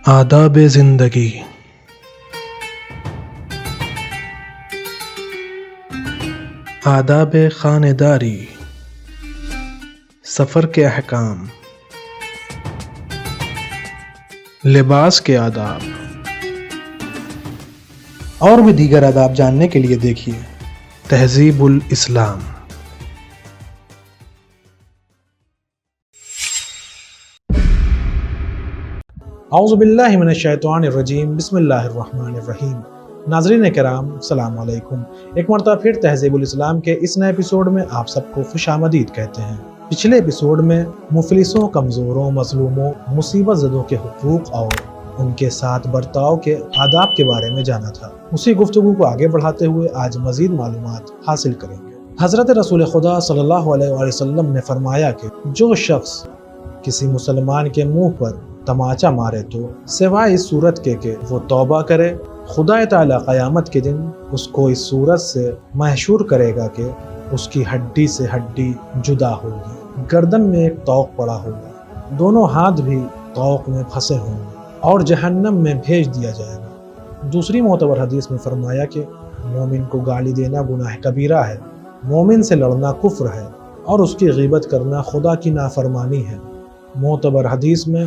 آداب زندگی۔ آداب خانہ داری، سفر کے احکام، لباس کے آداب اور بھی دیگر آداب جاننے کے لیے دیکھیے تہذیب الاسلام۔ اعوذ باللہ من الشیطان الرجیم، بسم اللہ الرحمن الرحیم۔ ناظرین کرام، السلام علیکم۔ ایک مرتبہ پھر تہذیب الاسلام کے اس نئے ایپیسوڈ میں آپ سب کو خوش آمدید کہتے ہیں۔ پچھلے ایپیسوڈ میں مفلسوں، کمزوروں، مظلوموں، مصیبت زدوں کے حقوق اور ان کے ساتھ برتاؤ کے آداب کے بارے میں جانا تھا۔ اسی گفتگو کو آگے بڑھاتے ہوئے آج مزید معلومات حاصل کریں گے۔ حضرت رسول خدا صلی اللہ علیہ وآلہ وسلم نے فرمایا کہ جو شخص کسی مسلمان کے منہ پر تماچا مارے تو سوائے اس صورت کے کہ وہ توبہ کرے، خدا تعالیٰ قیامت کے دن اس کو اس صورت سے محشور کرے گا کہ اس کی ہڈی سے ہڈی جدا ہوگی، گردن میں ایک طوق پڑا ہوگا، دونوں ہاتھ بھی طوق میں پھنسے ہوں گے اور جہنم میں بھیج دیا جائے گا۔ دوسری معتبر حدیث میں فرمایا کہ مومن کو گالی دینا گناہ کبیرہ ہے، مومن سے لڑنا کفر ہے اور اس کی غیبت کرنا خدا کی نافرمانی ہے۔ معتبر حدیث میں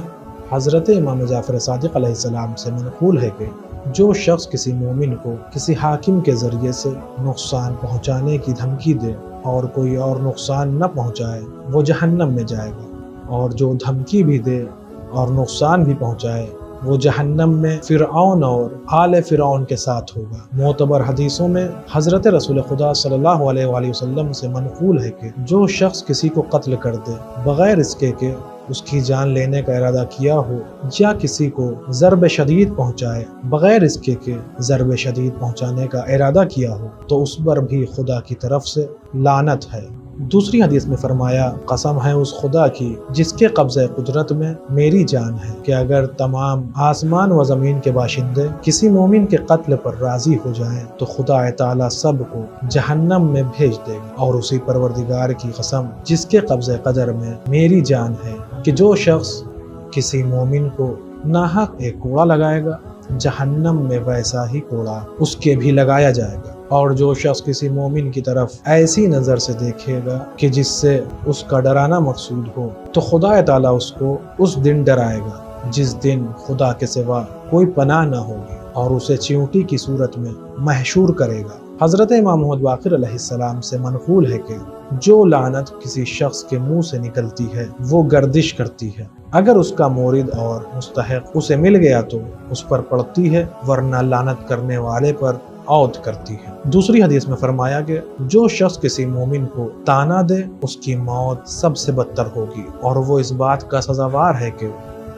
حضرت امام جعفر صادق علیہ السلام سے منقول ہے کہ جو شخص کسی مومن کو کسی حاکم کے ذریعے سے نقصان پہنچانے کی دھمکی دے اور کوئی اور نقصان نہ پہنچائے وہ جہنم میں جائے گا، اور جو دھمکی بھی دے اور نقصان بھی پہنچائے وہ جہنم میں فرعون اور آل فرعون کے ساتھ ہوگا۔ معتبر حدیثوں میں حضرت رسول خدا صلی اللہ علیہ وآلہ وسلم سے منقول ہے کہ جو شخص کسی کو قتل کر دے بغیر اس کے کہ اس کی جان لینے کا ارادہ کیا ہو، یا کسی کو ضرب شدید پہنچائے بغیر اس کے کہ ضرب شدید پہنچانے کا ارادہ کیا ہو، تو اس پر بھی خدا کی طرف سے لعنت ہے۔ دوسری حدیث میں فرمایا، قسم ہے اس خدا کی جس کے قبضہ قدرت میں میری جان ہے کہ اگر تمام آسمان و زمین کے باشندے کسی مومن کے قتل پر راضی ہو جائیں تو خدا تعالیٰ سب کو جہنم میں بھیج دے گا، اور اسی پروردگار کی قسم جس کے قبضہ قدر میں میری جان ہے کہ جو شخص کسی مومن کو ناحق ایک کوڑا لگائے گا جہنم میں ویسا ہی کوڑا اس کے بھی لگایا جائے گا، اور جو شخص کسی مومن کی طرف ایسی نظر سے دیکھے گا کہ جس سے اس کا ڈرانا مقصود ہو تو خدا تعالیٰ اس کو اس دن ڈرائے گا جس دن خدا کے سوا کوئی پناہ نہ ہوگی، اور اسے چیونٹی کی صورت میں محشور کرے گا۔ حضرت امام محمد باقر علیہ السلام سے منقول ہے کہ جو لعنت کسی شخص کے منہ سے نکلتی ہے وہ گردش کرتی ہے، اگر اس کا مورد اور مستحق اسے مل گیا تو اس پر پڑتی ہے، ورنہ لعنت کرنے والے پر عود کرتی ہے۔ دوسری حدیث میں فرمایا کہ جو شخص کسی مومن کو تانا دے اس کی موت سب سے بدتر ہوگی، اور وہ اس بات کا سزاوار ہے کہ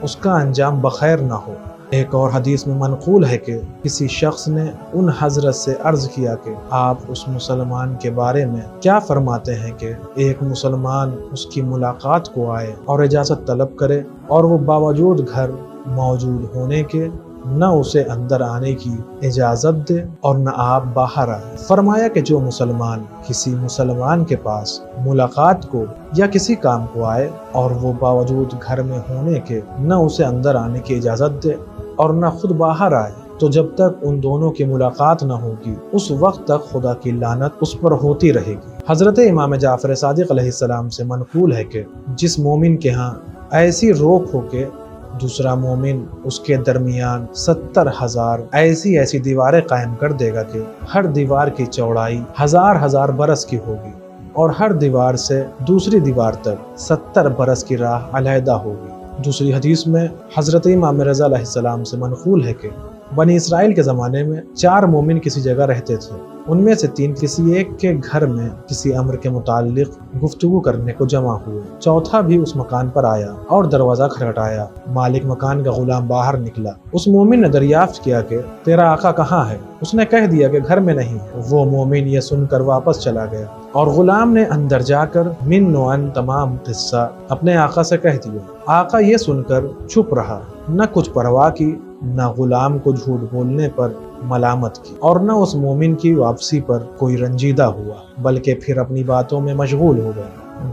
اس کا انجام بخیر نہ ہو۔ ایک اور حدیث میں منقول ہے کہ کسی شخص نے ان حضرت سے عرض کیا کہ آپ اس مسلمان کے بارے میں کیا فرماتے ہیں کہ ایک مسلمان اس کی ملاقات کو آئے اور اجازت طلب کرے اور وہ باوجود گھر موجود ہونے کے نہ اسے اندر آنے کی اجازت دے اور نہ آپ باہر آئے۔ فرمایا کہ جو مسلمان کسی مسلمان کے پاس ملاقات کو یا کسی کام کو آئے اور وہ باوجود گھر میں ہونے کے نہ اسے اندر آنے کی اجازت دے اور نہ خود باہر آئے تو جب تک ان دونوں کی ملاقات نہ ہوگی اس وقت تک خدا کی لعنت اس پر ہوتی رہے گی۔ حضرت امام جعفر صادق علیہ السلام سے منقول ہے کہ جس مومن کے ہاں ایسی روک ہو کہ دوسرا مومن اس کے درمیان 70,000 ایسی دیواریں قائم کر دے گا کہ ہر دیوار کی چوڑائی 1000 برس کی ہوگی، اور ہر دیوار سے دوسری دیوار تک 70 برس کی راہ علیحدہ ہوگی۔ دوسری حدیث میں حضرت امام رضا علیہ السلام سے منقول ہے کہ بنی اسرائیل کے زمانے میں 4 مومن کسی جگہ رہتے تھے، ان میں سے 3 کسی ایک کے گھر میں کسی امر کے متعلق گفتگو کرنے کو جمع ہوئے، چوتھا بھی اس مکان پر آیا اور دروازہ کھٹکھٹایا۔ مالک مکان کا غلام باہر نکلا، اس مومن نے دریافت کیا کہ تیرا آقا کہاں ہے؟ اس نے کہہ دیا کہ گھر میں نہیں ہے۔ وہ مومن یہ سن کر واپس چلا گیا، اور غلام نے اندر جا کر من و عن تمام قصہ اپنے آقا سے کہہ دیا۔ آقا یہ سن کر چھپ رہا، نہ کچھ پرواہ کی، نہ غلام کو جھوٹ بولنے پر ملامت کی، اور نہ اس مومن کی واپسی پر کوئی رنجیدہ ہوا، بلکہ پھر اپنی باتوں میں مشغول ہو گیا۔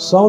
100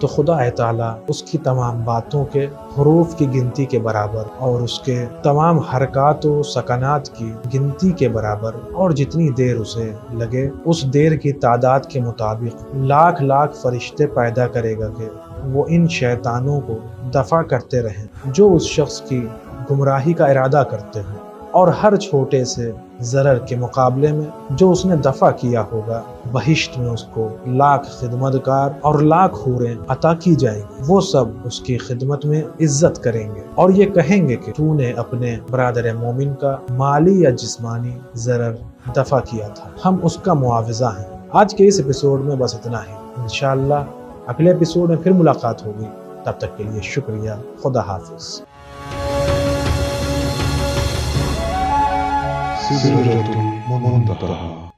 تو خدا تعالیٰ اس کی تمام باتوں کے حروف کی گنتی کے برابر اور اس کے تمام حرکات و سکنات کی گنتی کے برابر اور جتنی دیر اسے لگے اس دیر کی تعداد کے مطابق لاکھ لاکھ فرشتے پیدا کرے گا کہ وہ ان شیطانوں کو دفع کرتے رہیں جو اس شخص کی گمراہی کا ارادہ کرتے ہیں، اور ہر چھوٹے سے ضرر کے مقابلے میں جو اس نے دفع کیا ہوگا بہشت میں اس کو لاکھ خدمتگار اور لاکھ حوریں عطا کی جائیں گی۔ وہ سب اس کی خدمت میں عزت کریں گے اور یہ کہیں گے کہ تو نے اپنے برادر مومن کا مالی یا جسمانی ضرر دفع کیا تھا، ہم اس کا معاوضہ ہیں۔ آج کے اس ایپیسوڈ میں بس اتنا ہی، انشاءاللہ اگلے ایپیسوڈ میں پھر ملاقات ہوگی۔ تب تک کے لیے شکریہ، خدا حافظ۔ سدرة المنتهى